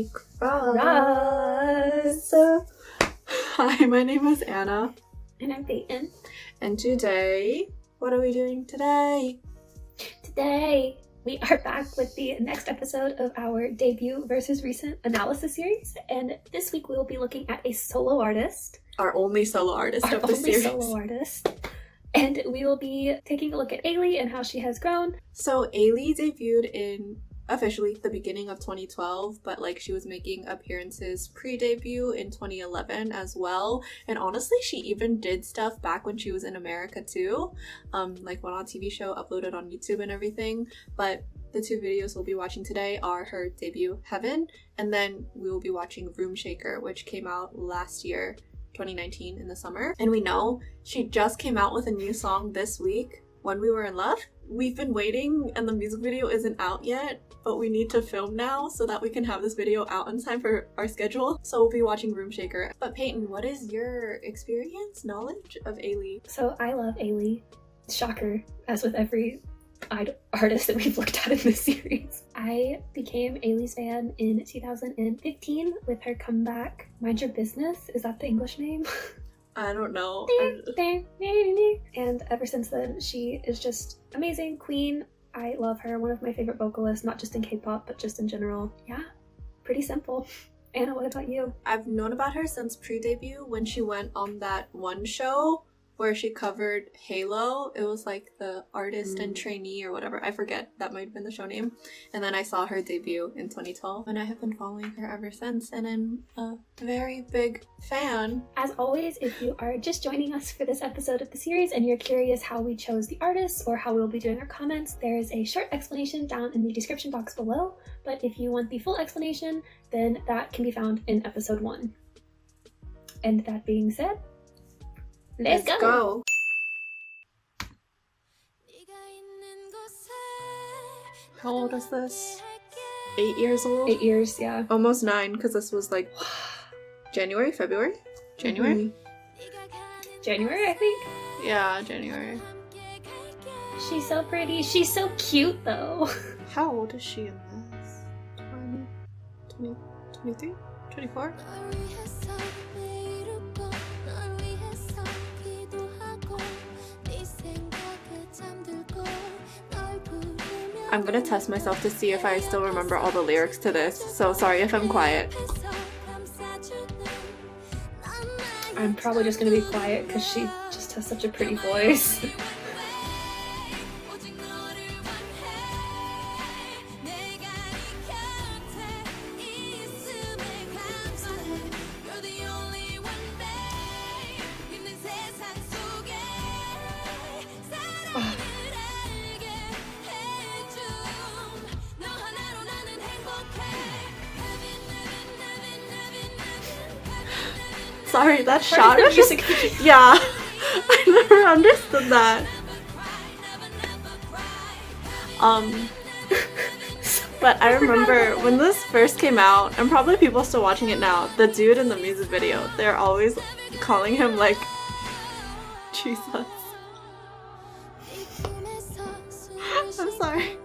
Cross. Hi, my name is Anna. And I'm Peyton. And today, what are we doing today? Today, we are back with the next episode of our debut versus recent analysis series. And this week we will be looking at a solo artist. Our only solo artist of the series. Solo artist. And we will be taking a look at Ailee and how she has grown. So Ailee debuted in officially the beginning of 2012, but she was making appearances pre-debut in 2011 as well. And honestly, she even did stuff back when she was in America too, went on a TV show, uploaded on YouTube and everything. But the two videos we'll be watching today are her debut Heaven, and then we will be watching Room Shaker, which came out last year, 2019, in the summer. And we know she just came out with a new song this week, When We Were in Love. We've been waiting and the music video isn't out yet, but we need to film now so that we can have this video out in time for our schedule. So we'll be watching Room Shaker. But Peyton, what is your knowledge of Ailee? So I love Ailee. Shocker, as with every artist that we've looked at in this series. I became Ailee's fan in 2015 with her comeback, Mind Your Business. Is that the English name? I don't know. And ever since then, she is just amazing. Queen. I love her. One of my favorite vocalists, not just in K-pop, but just in general. Yeah, pretty simple. Anna, what about you? I've known about her since pre-debut when she went on that one show where she covered Halo. It was the artist and trainee or whatever. I forget. That might have been the show name. And then I saw her debut in 2012. And I have been following her ever since. And I'm a very big fan. As always, if you are just joining us for this episode of the series and you're curious how we chose the artists or how we'll be doing our comments, there is a short explanation down in the description box below. But if you want the full explanation, then that can be found in episode 1. And that being said, Let's go! How old is this? 8 years old? 8 years, yeah. Almost 9, because this was January, February? January? January, I think? Yeah, January. She's so pretty. She's so cute, though. How old is she in this? 20, 23? 24? I'm gonna test myself to see if I still remember all the lyrics to this, so sorry if I'm quiet. I'm probably just gonna be quiet because she just has such a pretty voice. Sorry, that shot was just... Yeah, I never understood that. But I remember when this first came out, and probably people are still watching it now, the dude in the music video, they're always calling him Jesus. I'm sorry.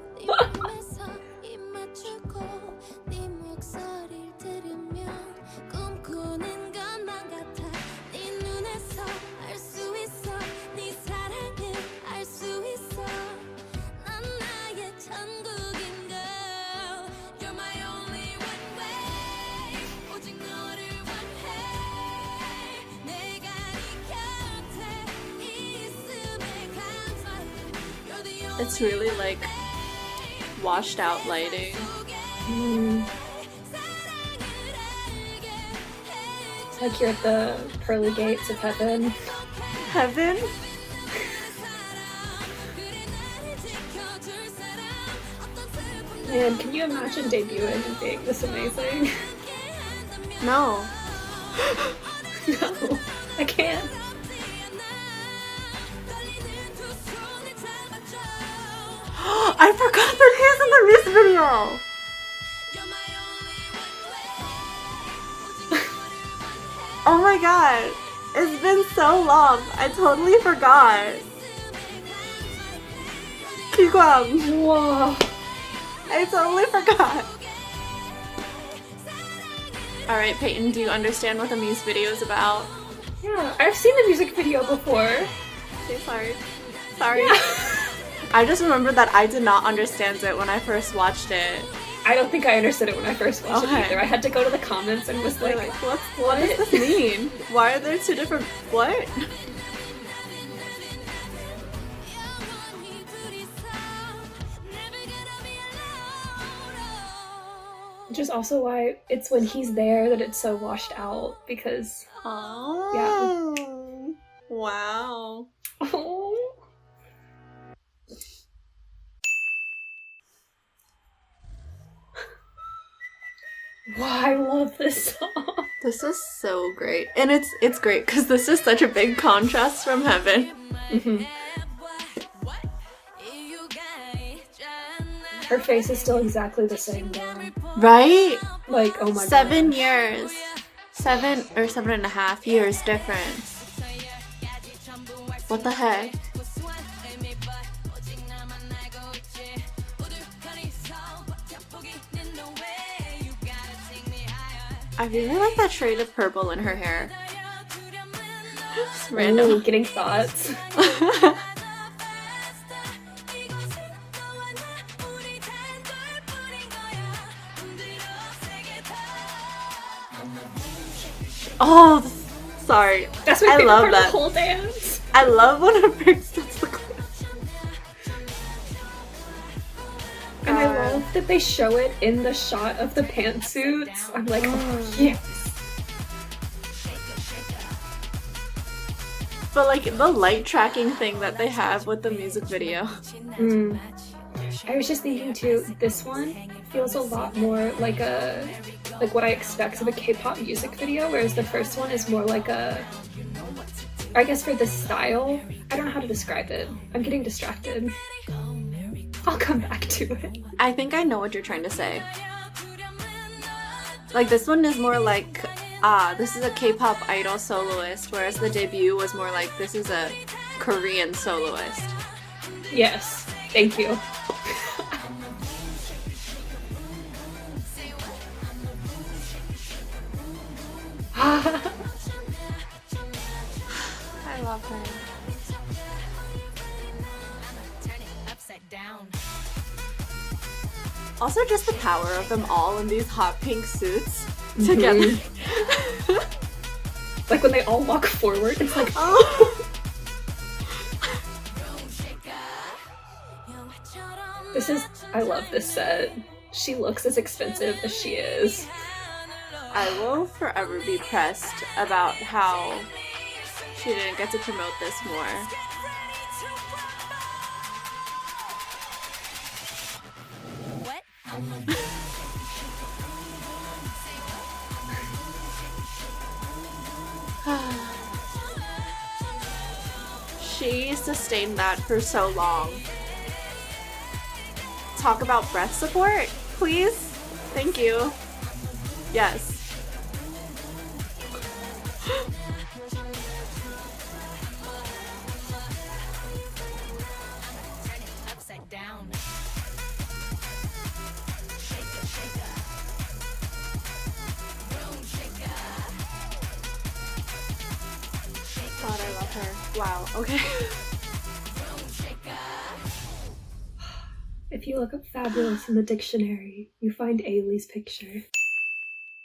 It's really washed out lighting. It's like you're at the pearly gates of heaven. Heaven? Man, can you imagine debuting and being this amazing? No. No, I can't. I forgot that he's in the music video! Oh my god. It's been so long. I totally forgot. Kpop. Whoa. I totally forgot. Alright, Peyton, do you understand what the music video is about? Yeah, I've seen the music video before. Okay, sorry. Sorry. Yeah. I just remember that I did not understand it when I first watched it. I don't think I understood it when I first watched it either. I had to go to the comments and was like, what does this mean? Why are there two different... what? Which is also why it's when he's there that it's so washed out, because... Oh. Yeah. Wow. Oh. Wow, I love this song. This is so great. And it's great because this is such a big contrast from Heaven. Mm-hmm. Her face is still exactly the same though. Right? Like, oh my god. 7 years. 7 or 7.5 years difference. What the heck? I really like that shade of purple in her hair. It's random. Ooh, getting thoughts. Oh, sorry. That's my favorite part of the whole dance. I love when her breaks the clip. And I love that they show it in the shot of the pantsuits. I'm like, oh, yes. But like the light tracking thing that they have with the music video. Mm. I was just thinking too, this one feels a lot more like what I expect of a K-pop music video, whereas the first one is more like I guess for the style, I don't know how to describe it. I'm getting distracted. I'll come back to it. I think I know what you're trying to say. Like this one is more like, this is a K-pop idol soloist, whereas the debut was more like, this is a Korean soloist. Yes, thank you. I love her. Also, just the power of them all in these hot pink suits together. Like when they all walk forward, it's like, oh. I love this set. She looks as expensive as she is. I will forever be pressed about how she didn't get to promote this more. She sustained that for so long. Talk about breath support, please? Thank you. Yes. God, I love her. Wow, okay. If you look up fabulous in the dictionary, you find Ailee's picture.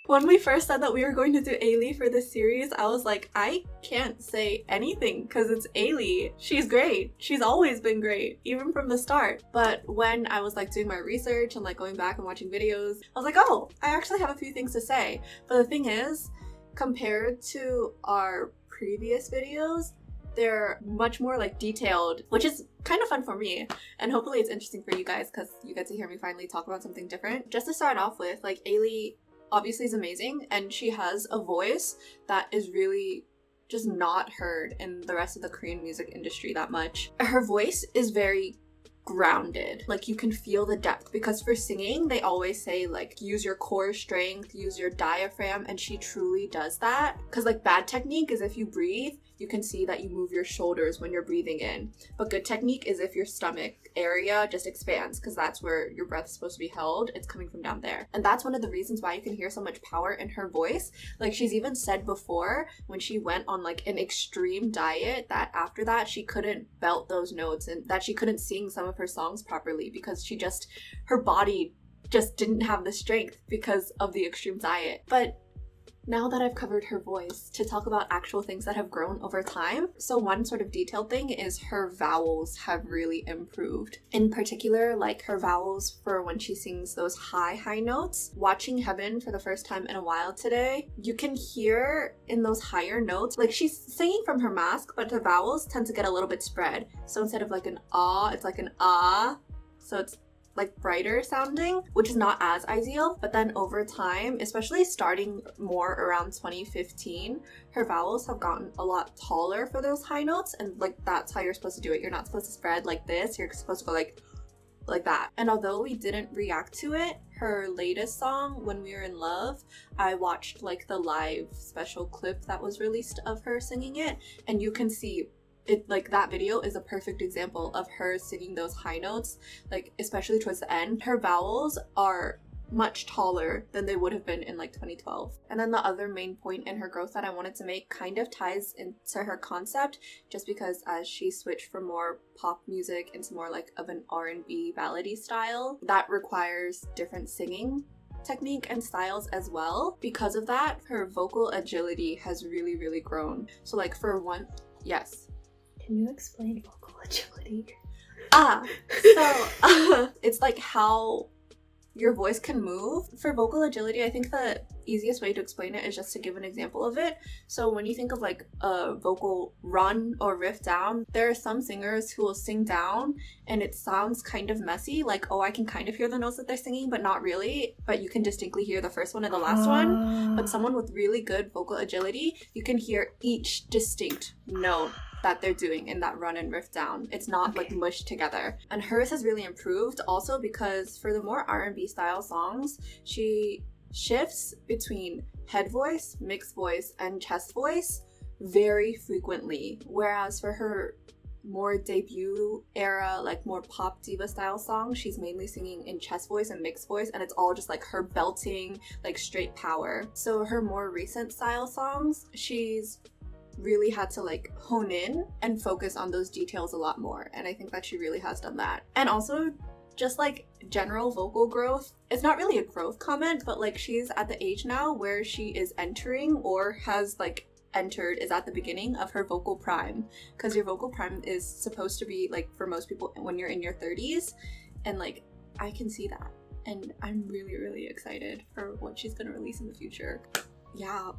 When we first said that we were going to do Ailee for this series, I was like, I can't say anything because it's Ailee. She's great. She's always been great, even from the start. But when I was like doing my research and like going back and watching videos, I was like, oh, I actually have a few things to say. But the thing is, compared to our previous videos, they're much more like detailed, which is kind of fun for me, and hopefully it's interesting for you guys because you get to hear me finally talk about something different. Just to start off with, like, Ailee obviously is amazing, and she has a voice that is really just not heard in the rest of the Korean music industry that much. Her voice is very grounded, like you can feel the depth, because for singing they always say like use your core strength, use your diaphragm, and she truly does that. Because like bad technique is if you breathe, you can see that you move your shoulders when you're breathing in. But good technique is if your stomach area just expands, because that's where your breath is supposed to be held. It's coming from down there. And that's one of the reasons why you can hear so much power in her voice. Like, she's even said before when she went on like an extreme diet that after that she couldn't belt those notes and that she couldn't sing some of her songs properly because her body just didn't have the strength because of the extreme diet. But now that I've covered her voice, to talk about actual things that have grown over time. So one sort of detailed thing is her vowels have really improved. In particular, like her vowels for when she sings those high notes. Watching Heaven for the first time in a while today, you can hear in those higher notes, like she's singing from her mask, but the vowels tend to get a little bit spread. So instead of like an ah, it's like an ah. So it's like brighter sounding, which is not as ideal. But then over time, especially starting more around 2015, her vowels have gotten a lot taller for those high notes, and like that's how you're supposed to do it. You're not supposed to spread like this, you're supposed to go like that. And although we didn't react to it, her latest song, When We Were in Love, I watched like the live special clip that was released of her singing it, and you can see it, like that video is a perfect example of her singing those high notes, like especially towards the end. Her vowels are much taller than they would have been in like 2012. And then the other main point in her growth that I wanted to make kind of ties into her concept, just because as she switched from more pop music into more like of an R&B ballady style, that requires different singing technique and styles as well. Because of that, her vocal agility has really grown. So like for one, yes. Can you explain vocal agility? It's like how your voice can move. For vocal agility, I think the easiest way to explain it is just to give an example of it. So when you think of like a vocal run or riff down, there are some singers who will sing down and it sounds kind of messy, like, oh, I can kind of hear the notes that they're singing, but not really, but you can distinctly hear the first one and the last one. But someone with really good vocal agility, you can hear each distinct note that they're doing in that run and riff down. It's not like mushed together. And hers has really improved also because for the more R&B style songs, she shifts between head voice, mixed voice, and chest voice very frequently. Whereas for her more debut era, like more pop diva style songs, she's mainly singing in chest voice and mixed voice, and it's all just like her belting, like straight power. So her more recent style songs, she's really had to like hone in and focus on those details a lot more, and I think that she really has done that. And also just like general vocal growth, it's not really a growth comment, but like she's at the age now where she is entering or has like entered, is at the beginning of her vocal prime, because your vocal prime is supposed to be like for most people when you're in your 30s, and like I can see that, and I'm really excited for what she's gonna release in the future. Yeah,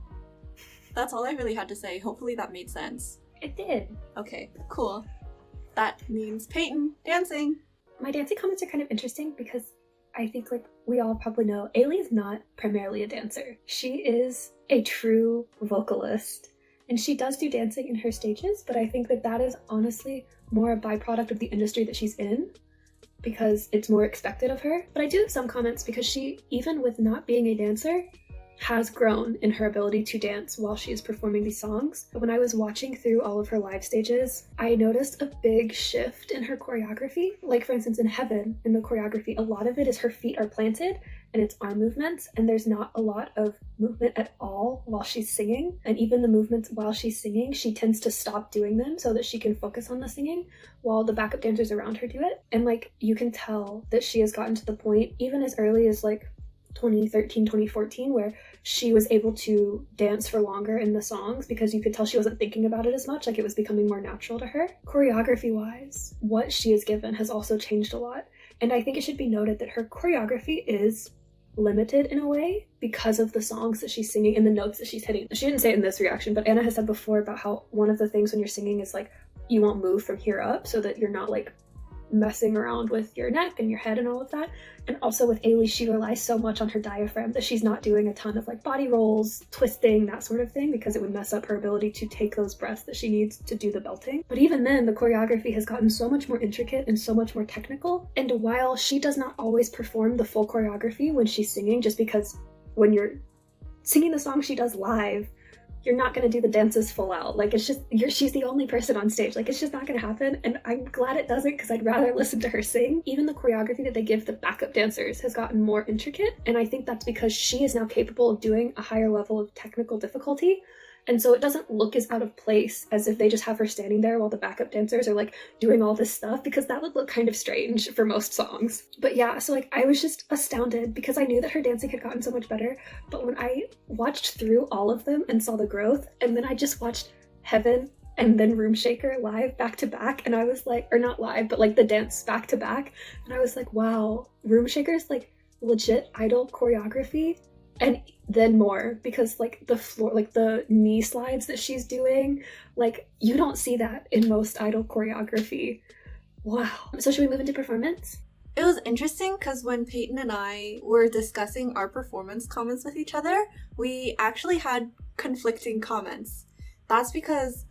that's all I really had to say. Hopefully that made sense. It did. Okay, cool. That means Peyton dancing. My dancing comments are kind of interesting because I think, like, we all probably know, Ailee is not primarily a dancer. She is a true vocalist, and she does do dancing in her stages, but I think that that is honestly more a byproduct of the industry that she's in, because it's more expected of her. But I do have some comments because she, even with not being a dancer, has grown in her ability to dance while she is performing these songs. When I was watching through all of her live stages, I noticed a big shift in her choreography. Like for instance, in Heaven, in the choreography, a lot of it is her feet are planted and it's arm movements, and there's not a lot of movement at all while she's singing. And even the movements while she's singing, she tends to stop doing them so that she can focus on the singing while the backup dancers around her do it. And like, you can tell that she has gotten to the point, even as early as like 2013, 2014, where she was able to dance for longer in the songs because you could tell she wasn't thinking about it as much, like it was becoming more natural to her. Choreography wise, what she is given has also changed a lot, and I think it should be noted that her choreography is limited in a way because of the songs that she's singing and the notes that she's hitting. She didn't say it in this reaction, but Anna has said before about how one of the things when you're singing is like you won't move from here up so that you're not like messing around with your neck and your head and all of that. And also with Ailee, she relies so much on her diaphragm that she's not doing a ton of like body rolls, twisting, that sort of thing, because it would mess up her ability to take those breaths that she needs to do the belting. But even then, the choreography has gotten so much more intricate and so much more technical. And while she does not always perform the full choreography when she's singing, just because when you're singing the song she does live, you're not going to do the dances full out. Like, it's just, she's the only person on stage. Like, it's just not going to happen. And I'm glad it doesn't, because I'd rather listen to her sing. Even the choreography that they give the backup dancers has gotten more intricate. And I think that's because she is now capable of doing a higher level of technical difficulty. And so it doesn't look as out of place as if they just have her standing there while the backup dancers are like doing all this stuff, because that would look kind of strange for most songs. But yeah, so like I was just astounded because I knew that her dancing had gotten so much better. But when I watched through all of them and saw the growth, and then I just watched Heaven and then Room Shaker live back to back, and I was like, or not live, but like the dance back to back. And I was like, wow, Room Shaker's like legit idol choreography. And then more, because like the floor, like the knee slides that she's doing, like you don't see that in most idol choreography. Wow. So should we move into performance? It was interesting because when Peyton and I were discussing our performance comments with each other, we actually had conflicting comments. That's because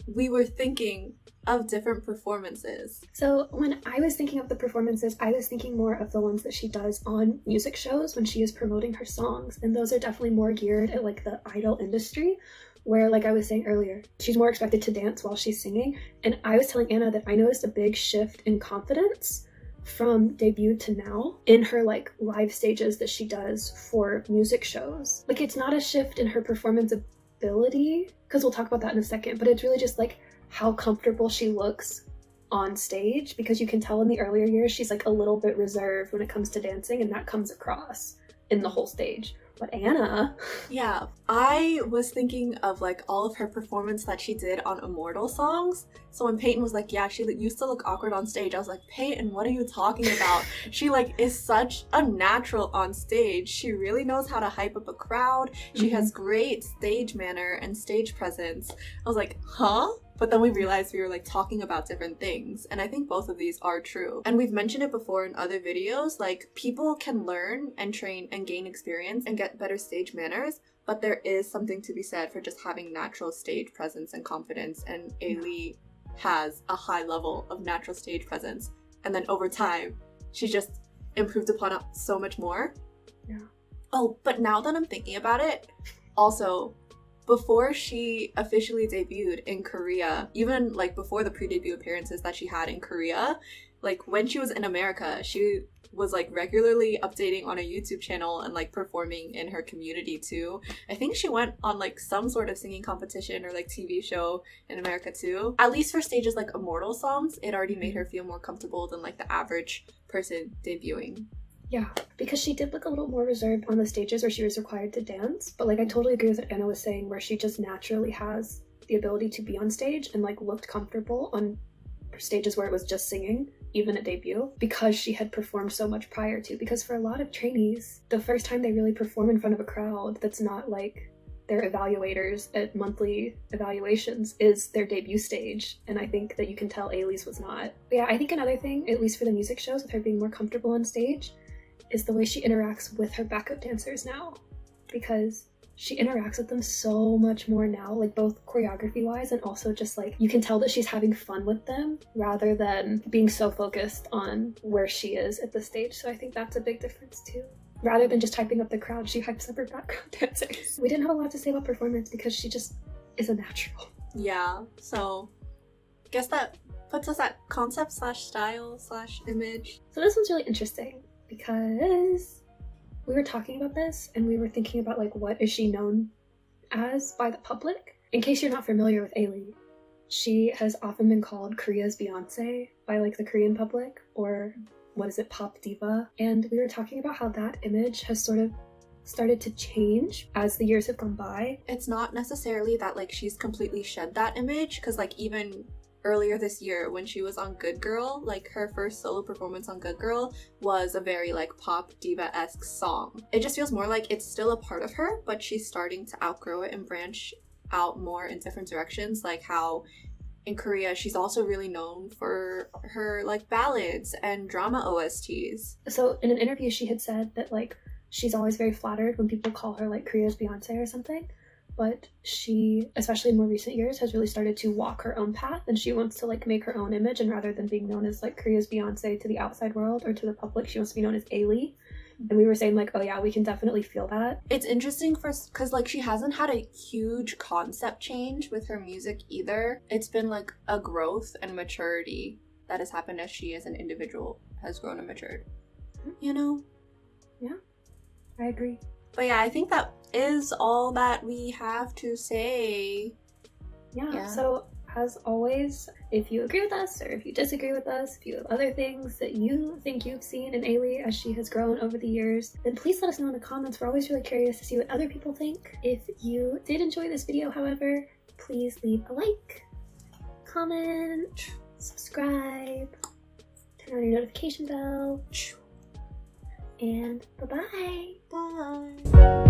we were thinking of different performances. So when I was thinking of the performances, I was thinking more of the ones that she does on music shows when she is promoting her songs, and those are definitely more geared at like the idol industry, where, like I was saying earlier, she's more expected to dance while she's singing. And I was telling Anna that I noticed a big shift in confidence from debut to now in her like live stages that she does for music shows. Like, it's not a shift in her performance ability, because we'll talk about that in a second, but it's really just like how comfortable she looks on stage, because you can tell in the earlier years she's like a little bit reserved when it comes to dancing, and that comes across in the whole stage. But Anna... Yeah, I was thinking of like all of her performance that she did on Immortal songs. So when Peyton was like, yeah, she used to look awkward on stage, I was like, Peyton, what are you talking about? She like is such a natural on stage. She really knows how to hype up a crowd. She has great stage manner and stage presence. I was like, huh? But then we realized we were like talking about different things, and I think both of these are true. And we've mentioned it before in other videos, like people can learn and train and gain experience and get better stage manners, but there is something to be said for just having natural stage presence and confidence, and Ailee has a high level of natural stage presence, and then over time she just improved upon it so much more. Yeah. Oh, but now that I'm thinking about it, also before she officially debuted in Korea, even like before the pre-debut appearances that she had in Korea, like when she was in America, she was like regularly updating on a YouTube channel and like performing in her community too. I think she went on like some sort of singing competition or like TV show in America too. At least for stages like Immortal songs, it already made her feel more comfortable than like the average person debuting. Yeah, because she did look a little more reserved on the stages where she was required to dance. But like I totally agree with what Anna was saying, where she just naturally has the ability to be on stage and like looked comfortable on stages where it was just singing, even at debut, because she had performed so much prior to. Because for a lot of trainees, the first time they really perform in front of a crowd that's not like their evaluators at monthly evaluations is their debut stage. And I think that you can tell Ailee's was not. But yeah, I think another thing, at least for the music shows, with her being more comfortable on stage, is the way she interacts with her backup dancers now, because she interacts with them so much more now, like both choreography wise and also just like you can tell that she's having fun with them rather than being so focused on where she is at the stage. So I think that's a big difference too. Rather than just hyping up the crowd, she hypes up her background dancers. We didn't have a lot to say about performance because she just is a natural. Yeah, so I guess that puts us at concept slash style slash image. So this one's really interesting, because we were talking about this and we were thinking about like what is she known as by the public. In case you're not familiar with Ailee, she has often been called Korea's Beyonce by like the Korean public, or what is it, pop diva. And we were talking about how that image has sort of started to change as the years have gone by. It's not necessarily that like she's completely shed that image, because like even earlier this year when she was on Good Girl, like her first solo performance on Good Girl was a very like pop diva-esque song. It just feels more like it's still a part of her, but she's starting to outgrow it and branch out more in different directions, like how in Korea she's also really known for her like ballads and drama OSTs. So in an interview she had said that like she's always very flattered when people call her like Korea's Beyonce or something, but she, especially in more recent years, has really started to walk her own path, and she wants to like make her own image, and rather than being known as like Korea's Beyonce to the outside world or to the public, she wants to be known as Ailee. And we were saying like, oh yeah, we can definitely feel that. It's interesting because like she hasn't had a huge concept change with her music either. It's been like a growth and maturity that has happened as she as an individual has grown and matured. You know? Yeah, I agree. But yeah, I think that is all that we have to say. Yeah. So as always, if you agree with us or if you disagree with us, if you have other things that you think you've seen in Ailee as she has grown over the years, then please let us know in the comments. We're always really curious to see what other people think. If you did enjoy this video, however, please leave a like, comment, subscribe, turn on your notification bell, and bye-bye. Bye.